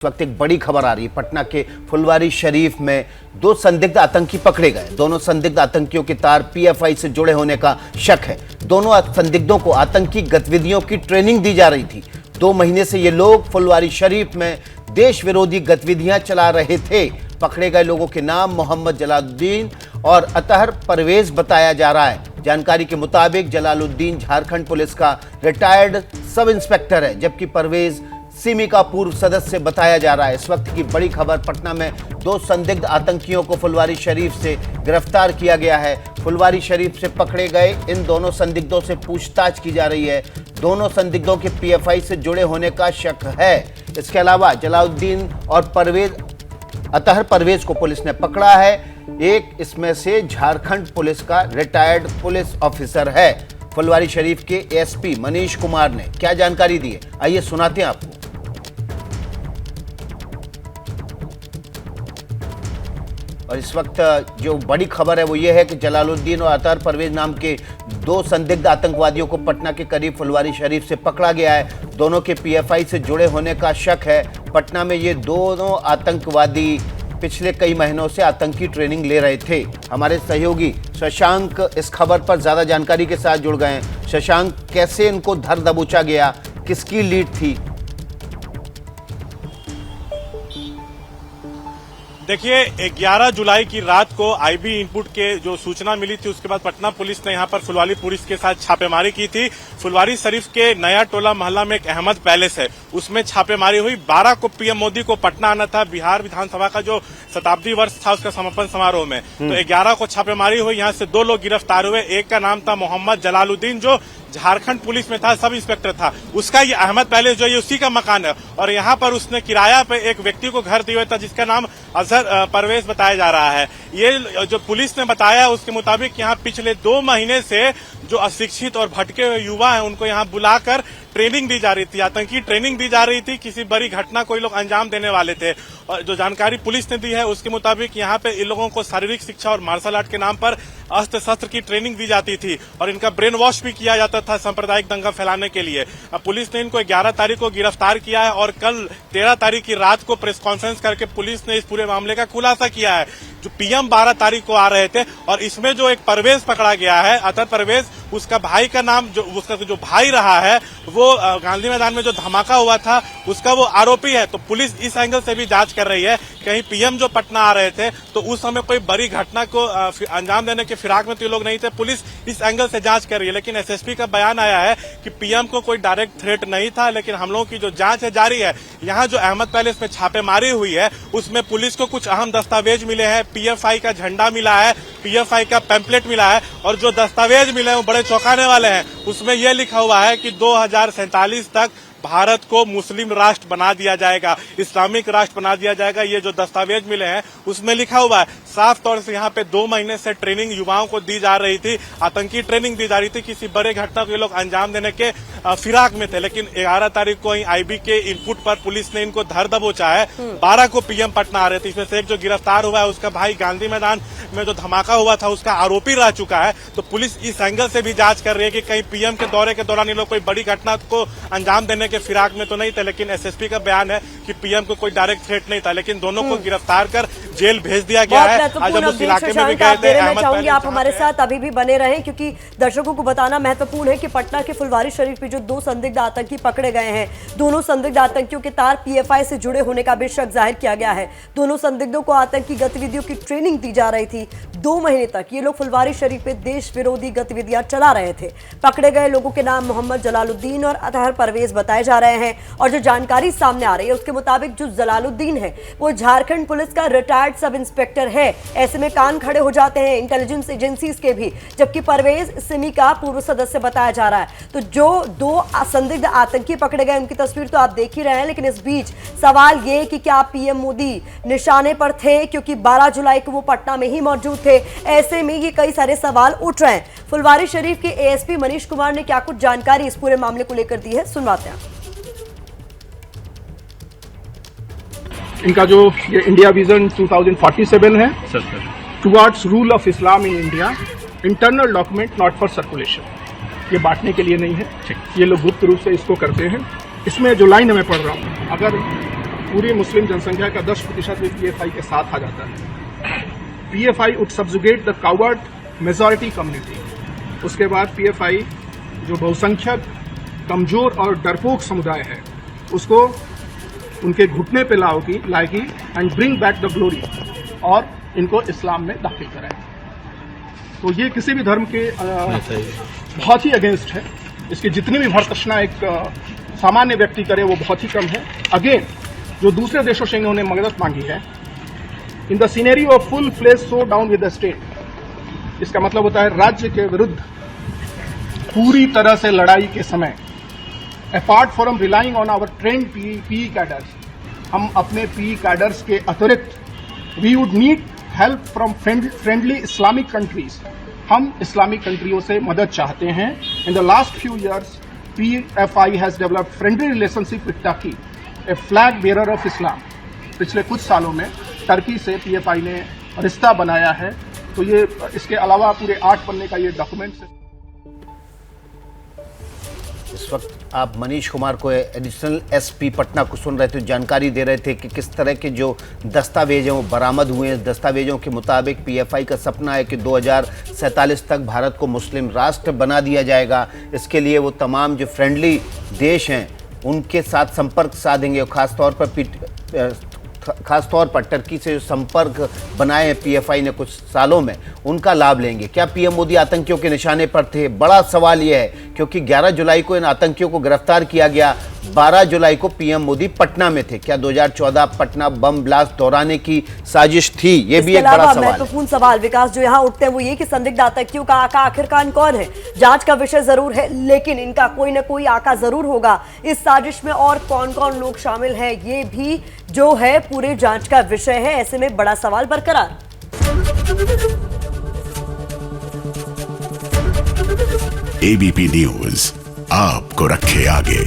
वक्त एक बड़ी खबर आ रही है। पटना के फुलवारी शरीफ में दो संदिग्ध आतंकी पकड़े गए। दोनों संदिग्ध आतंकियों के तार पीएफआई से जुड़े होने का शक है। दोनों संदिग्धों को आतंकी गतिविधियों की ट्रेनिंग दी जा रही थी। 2 महीने से ये लोग फुलवारी शरीफ में देश विरोधी गतिविधियां चला रहे थे। पकड़े गए लोगों के नाम मोहम्मद जलालुद्दीन और अतहर परवेज बताया जा रहा है। जानकारी के मुताबिक जलालुद्दीन झारखंड पुलिस का रिटायर्ड सब इंस्पेक्टर है, जबकि परवेज सिमी का पूर्व सदस्य बताया जा रहा है। इस वक्त की बड़ी खबर, पटना में 2 संदिग्ध आतंकियों को फुलवारी शरीफ से गिरफ्तार किया गया है। फुलवारी शरीफ से पकड़े गए इन दोनों संदिग्धों से पूछताछ की जा रही है। दोनों संदिग्धों के पीएफआई से जुड़े होने का शक है। इसके अलावा जलालुद्दीन और अतहर परवेज को पुलिस ने पकड़ा है। एक इसमें से झारखंड पुलिस का रिटायर्ड पुलिस ऑफिसर है। फुलवारी शरीफ के एसपी मनीष कुमार ने क्या जानकारी दी है, आइए सुनाते हैं आपको। और इस वक्त जो बड़ी खबर है वो ये है कि जलालुद्दीन और अतहर परवेज नाम के 2 संदिग्ध आतंकवादियों को पटना के करीब फुलवारी शरीफ से पकड़ा गया है। दोनों के पीएफआई से जुड़े होने का शक है। पटना में ये दोनों आतंकवादी पिछले कई महीनों से आतंकी ट्रेनिंग ले रहे थे। हमारे सहयोगी शशांक इस खबर पर ज्यादा जानकारी के साथ जुड़ गए हैं। शशांक, कैसे इनको धर दबोचा गया, किसकी लीड थी? देखिए, 11 जुलाई की रात को आईबी इनपुट के जो सूचना मिली थी, उसके बाद पटना पुलिस ने यहां पर फुलवारी पुलिस के साथ छापेमारी की थी। फुलवारी शरीफ के नया टोला मोहल्ला में एक अहमद पैलेस है, उसमें छापेमारी हुई। 12 को पीएम मोदी को पटना आना था बिहार विधानसभा का जो शताब्दी वर्ष था उसका समापन समारोह में। तो 11 को छापेमारी हुई। यहाँ से 2 लोग गिरफ्तार हुए। एक का नाम था मोहम्मद जलालुद्दीन, जो झारखंड पुलिस में था, सब इंस्पेक्टर था। उसका ये अहमद पैलेस जो है उसी का मकान है और यहाँ पर उसने किराया पे एक व्यक्ति को घर दिया था जिसका नाम अतहर परवेज बताया जा रहा है। ये जो पुलिस ने बताया उसके मुताबिक यहाँ पिछले 2 महीने से जो अशिक्षित और भटके हुए युवा हैं उनको यहाँ बुलाकर ट्रेनिंग दी जा रही थी, आतंकी ट्रेनिंग दी जा रही थी। किसी बड़ी घटना को ये लोग अंजाम देने वाले थे। और जो जानकारी पुलिस ने दी है उसके मुताबिक यहाँ पे इन लोगों को शारीरिक शिक्षा और मार्शल आर्ट के नाम पर अस्त्र शस्त्र की ट्रेनिंग दी जाती थी और इनका ब्रेन वॉश भी किया जाता था सांप्रदायिक दंगा फैलाने के लिए। पुलिस ने इनको 11 तारीख को गिरफ्तार किया है और कल 13 तारीख की रात को प्रेस कॉन्फ्रेंस करके पुलिस ने इस पूरे मामले का खुलासा किया है। जो पीएम 12 तारीख को आ रहे थे और इसमें जो एक परवेज पकड़ा गया है, अतहर परवेज, उसका भाई का नाम, उसका जो भाई रहा है वो गांधी मैदान में जो धमाका हुआ था उसका वो आरोपी है। तो पुलिस इस एंगल से भी जांच कर रही है, कहीं पीएम जो पटना आ रहे थे तो उस समय कोई बड़ी घटना को अंजाम देने के फिराक में तो ये लोग नहीं थे। पुलिस इस एंगल से जांच कर रही है। लेकिन एसएसपी का बयान आया है कि पीएम को कोई डायरेक्ट थ्रेट नहीं था, लेकिन हम लोगों की जो जांच है जारी है। यहाँ जो अहमद पैलेस में छापेमारी हुई है उसमें पुलिस को कुछ अहम दस्तावेज मिले हैं। पीएफआई का झंडा मिला है, पीएफआई का पैम्पलेट मिला है और जो दस्तावेज मिले हैं वो बड़े चौंकाने वाले हैं। उसमें यह लिखा हुआ है कि 2047 तक भारत को मुस्लिम राष्ट्र बना दिया जाएगा, इस्लामिक राष्ट्र बना दिया जाएगा। ये जो दस्तावेज मिले हैं उसमें लिखा हुआ है। साफ तौर से यहाँ पे 2 महीने से ट्रेनिंग युवाओं को दी जा रही थी, आतंकी ट्रेनिंग दी जा रही थी। किसी बड़े घटना को ये लोग अंजाम देने के फिराक में थे। लेकिन 11 तारीख को ही आईबी के इनपुट पर पुलिस ने इनको धर दबोचा है। 12 को पीएम पटना आ रहे थे। इसमें से एक जो गिरफ्तार हुआ है उसका भाई गांधी मैदान में जो धमाका हुआ था उसका आरोपी रह चुका है। तो पुलिस इस एंगल से भी जांच कर रही है कि कहीं पीएम के दौरे के दौरान ये लोग कोई बड़ी घटना को अंजाम देने के फिराक में तो नहीं थे। लेकिन एसएसपी का बयान है कि पीएम को कोई डायरेक्ट थ्रेट नहीं था, लेकिन दोनों को गिरफ्तार कर जेल भेज दिया गया है। आज हम उस इलाके में भी गए थे। मैं चाहूंगी आप हमारे साथ अभी भी बने रहें, क्योंकि दर्शकों को बताना महत्वपूर्ण है कि पटना के फुलवारी शरीफ में जो 2 संदिग्ध आतंकी पकड़े गए हैं, दोनों संदिग्ध आतंकियों के तार पीएफआई से जुड़े होने का भी शक जाहिर किया गया है। दोनों संदिग्धों को आतंकी गतिविधियों की ट्रेनिंग दी जा रही थी। 2 महीने तक ये लोग फुलवारी शरीफ में देश विरोधी गतिविधियां चला रहे थे। पकड़े गए लोगों के नाम मोहम्मद जलालुद्दीन और अतहर परवेज बताए जा रहे हैं और जो जानकारी सामने आ रही है उसके मुताबिक जो जलालुद्दीन है वो झारखंड पुलिस का रिटायर्ड सब इंस्पेक्टर है। ऐसे में कान खड़े हो जाते हैं इंटेलिजेंस एजेंसीज के भी, जबकि परवेज सिमी का पूर्व सदस्य बताया जा रहा है। तो जो 2 संदिग्ध आतंकी पकड़े गए उनकी तस्वीर तो आप देख ही रहे हैं, लेकिन इस बीच सवाल ये कि क्या पीएम मोदी निशाने पर थे, क्योंकि 12 जुलाई को वो पटना में ही मौजूद थे। ऐसे में ये कई सारे सवाल उठ रहे हैं। फुलवारी शरीफ के एएसपी मनीष कुमार ने क्या कुछ जानकारी इस पूरे मामले को लेकर दी है, सुनवाते हैं। इनका जो ये इंडिया विजन 2047 है, towards rule of Islam in India, internal document not for circulation, ये बांटने के लिए नहीं है। ये लोग गुप्त रूप से इसको करते हैं। इसमें जो लाइन मैं पढ़ रहा हूँ, अगर पूरी मुस्लिम जनसंख्या का 10% भी PFI के साथ आ जाता है। PFI would subjugate the coward majority community। उसके बाद PFI जो बहुसंख्यक कमजोर और डरपोक समुदाय है उसको उनके घुटने पे लाएगी and bring back the glory, और इनको इस्लाम में दाखिल कराएगी। तो ये किसी भी धर्म के बहुत ही अगेंस्ट है। इसकी जितनी भी भर्त्सना एक सामान्य व्यक्ति करे वो बहुत ही कम है। अगेन जो दूसरे देशों से इन्होंने मदद मांगी है, in the scenario of full fledge showdown with the state, इसका मतलब होता है राज्य के विरुद्ध पूरी तरह से लड़ाई के समय, apart from relying on our trained PE cadres, हम अपने पीई कैडर्स के अतिरिक्त we would need help from friendly Islamic countries. हम इस्लामिक कंट्रियों से मदद चाहते हैं। In the last few years PFI has developed friendly relationship with Turkey, a flag bearer of Islam. पिछले कुछ सालों में टर्की से PFI ने रिश्ता बनाया है। तो ये इसके अलावा पूरे 8 पन्ने का ये डॉक्यूमेंट है। इस वक्त आप मनीष कुमार को एडिशनल SP पटना को सुन रहे थे, जानकारी दे रहे थे कि किस तरह के जो दस्तावेज हैं वो बरामद हुए हैं। दस्तावेजों के मुताबिक PFI का सपना है कि 2047 तक भारत को मुस्लिम राष्ट्र बना दिया जाएगा। इसके लिए वो तमाम जो फ्रेंडली देश हैं उनके साथ संपर्क साधेंगे, और खासतौर पर टर्की से जो संपर्क बनाए हैं PFI ने कुछ सालों में, उनका लाभ लेंगे। क्या PM मोदी आतंकियों के निशाने पर थे? बड़ा सवाल यह है, क्योंकि 11 जुलाई को इन आतंकियों को गिरफ्तार किया गया, 12 जुलाई को PM मोदी पटना में थे। क्या 2014 पटना बम ब्लास्ट दोहराने की साजिश थी? ये भी एक बड़ा सवाल है। महत्वपूर्ण सवाल विकास जो यहाँ उठते हैं वो ये कि संदिग्ध आतंकियों का आका आखिरकार कौन है? जांच का विषय जरूर है, लेकिन इनका कोई ना कोई आका जरूर होगा। इस साजिश में और कौन कौन लोग शामिल हैं ये भी जो है पूरे जांच का विषय है। ऐसे में बड़ा सवाल बरकरार। ABP न्यूज आपको रखे आगे।